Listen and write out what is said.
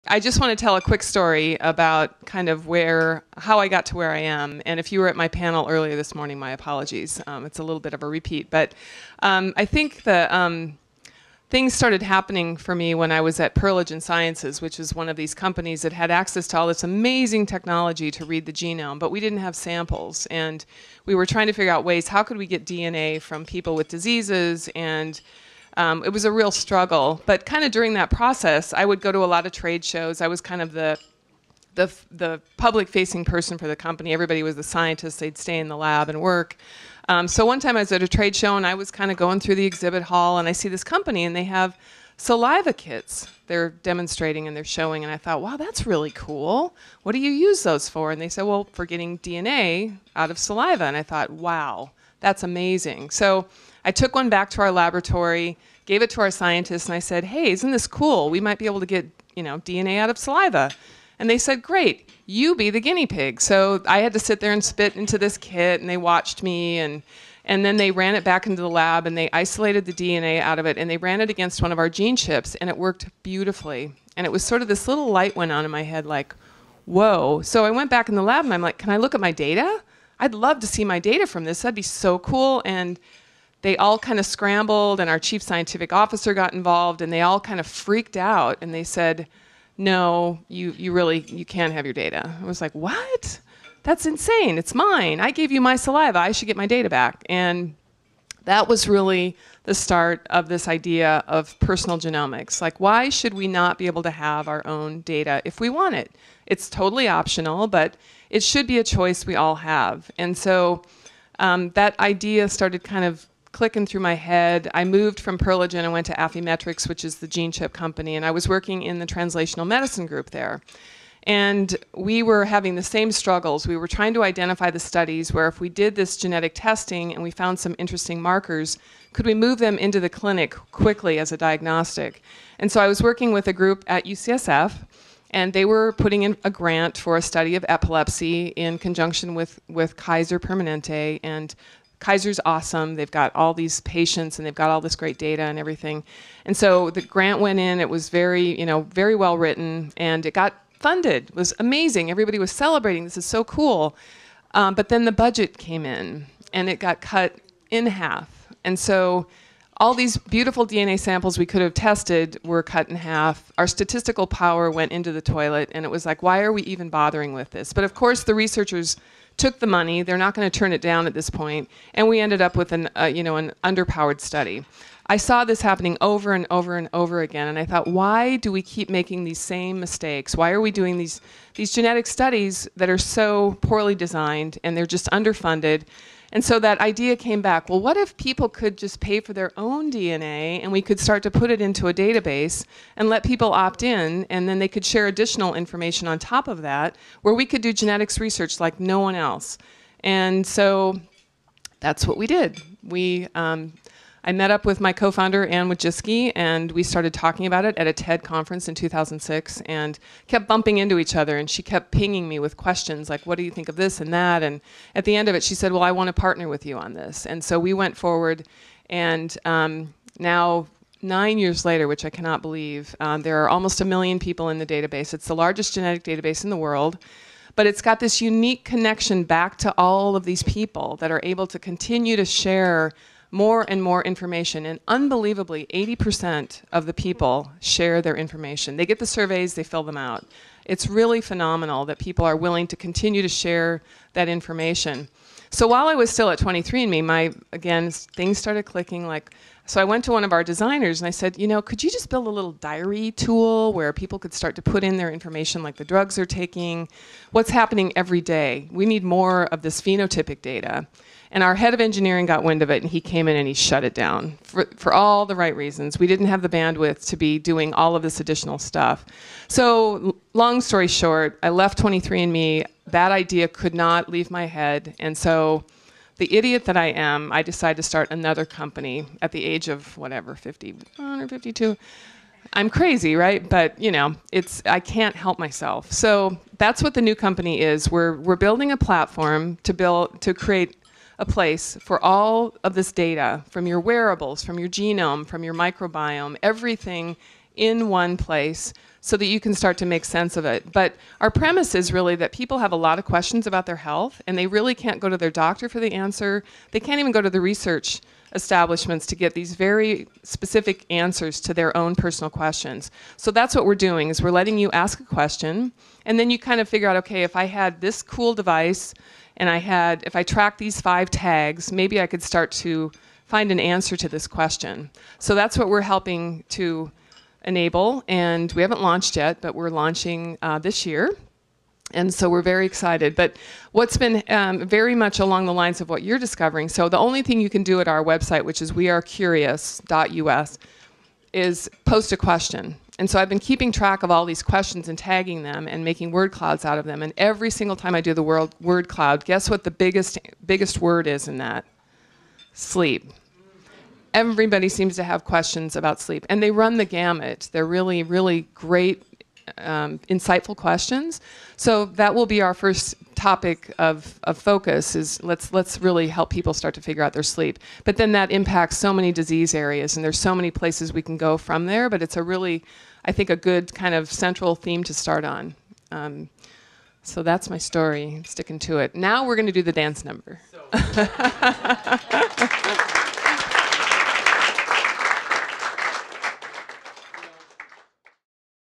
I just want to tell a quick story about kind of how I got to where I am. And if you were at my panel earlier this morning, my apologies. It's a little bit of a repeat. But I think things started happening for me when I was at Perligen Sciences, which is one of these companies that had access to all this amazing technology to read the genome, but we didn't have samples. And we were trying to figure out ways, how could we get DNA from people with diseases? And it was a real struggle. But kind of during that process, I would go to a lot of trade shows. I was kind of the public-facing person for the company. Everybody was the scientist. They'd stay in the lab and work. So one time I was at a trade show, and I was kind of going through the exhibit hall, and I see this company, and they have saliva kits they're demonstrating and they're showing. And I thought, wow, that's really cool. What do you use those for? And they said, well, for getting DNA out of saliva. And I thought, wow, that's amazing. So I took one back to our laboratory, gave it to our scientists, and I said, hey, isn't this cool? We might be able to get, DNA out of saliva. And they said, great, you be the guinea pig. So I had to sit there and spit into this kit, and they watched me, and then they ran it back into the lab, and they isolated the DNA out of it, and they ran it against one of our gene chips, and it worked beautifully. And it was sort of this little light went on in my head, like, whoa. So I went back in the lab, and I'm like, can I look at my data? I'd love to see my data from this. That'd be so cool. And they all kind of scrambled, and our chief scientific officer got involved, and they all kind of freaked out, and they said, no, you can't have your data. I was like, what? That's insane. It's mine. I gave you my saliva. I should get my data back. And that was really the start of this idea of personal genomics. Like, why should we not be able to have our own data if we want it? It's totally optional, but it should be a choice we all have. And so that idea started kind of clicking through my head. I moved from Perligen and went to Affymetrix, which is the gene chip company, and I was working in the translational medicine group there. And we were having the same struggles. We were trying to identify the studies where if we did this genetic testing and we found some interesting markers, could we move them into the clinic quickly as a diagnostic? And so I was working with a group at UCSF, and they were putting in a grant for a study of epilepsy in conjunction with Kaiser Permanente. And Kaiser's awesome. They've got all these patients, and they've got all this great data and everything. And so the grant went in. It was very well written, and it got funded. It was amazing. Everybody was celebrating. This is so cool. But then the budget came in, and it got cut in half. And so all these beautiful DNA samples we could have tested were cut in half. Our statistical power went into the toilet, and it was like, why are we even bothering with this? But of course, the researchers took the money. They're not going to turn it down at this point, and we ended up with an underpowered study. I saw this happening over and over and over again, and I thought, why do we keep making these same mistakes? Why are we doing these genetic studies that are so poorly designed, and they're just underfunded? And so that idea came back, well, what if people could just pay for their own DNA, and we could start to put it into a database and let people opt in, and then they could share additional information on top of that, where we could do genetics research like no one else. And so that's what we did. I met up with my co-founder, Ann Wojcicki, and we started talking about it at a TED conference in 2006, and kept bumping into each other, and she kept pinging me with questions like, what do you think of this and that? And at the end of it, she said, well, I want to partner with you on this. And so we went forward, and now 9 years later, which I cannot believe, there are almost 1 million people in the database. It's the largest genetic database in the world. But it's got this unique connection back to all of these people that are able to continue to share more and more information, and unbelievably, 80% of the people share their information. They get the surveys, they fill them out. It's really phenomenal that people are willing to continue to share that information. So while I was still at 23andMe, again, things started clicking. So I went to one of our designers and I said, could you just build a little diary tool where people could start to put in their information, like the drugs they're taking, what's happening every day? We need more of this phenotypic data. And our head of engineering got wind of it, and he came in and he shut it down for all the right reasons. We didn't have the bandwidth to be doing all of this additional stuff. So long story short, I left 23andMe. That idea could not leave my head. And so the idiot that I am, I decided to start another company at the age of, 51 or 52. I'm crazy, right? But, I can't help myself. So that's what the new company is. We're building a platform to create a place for all of this data from your wearables, from your genome, from your microbiome. Everything in one place so that you can start to make sense of it. But our premise is really that people have a lot of questions about their health, and they really can't go to their doctor for the answer. They can't even go to the research establishments to get these very specific answers to their own personal questions. So that's what we're doing, is we're letting you ask a question, and then you kind of figure out, okay, if I had this cool device, and if I track these 5 tags, maybe I could start to find an answer to this question. So that's what we're helping to enable, and we haven't launched yet, but we're launching this year. And so we're very excited. But what's been very much along the lines of what you're discovering, so the only thing you can do at our website, which is wearecurious.us, is post a question. And so I've been keeping track of all these questions and tagging them and making word clouds out of them. And every single time I do the word cloud, guess what the biggest word is in that? Sleep. Everybody seems to have questions about sleep. And they run the gamut. They're really, really great, insightful questions. So that will be our first topic of focus, is let's really help people start to figure out their sleep. But then that impacts so many disease areas, and there's so many places we can go from there, but it's a really, I think, a good kind of central theme to start on. So that's my story, sticking to it. Now we're going to do the dance number.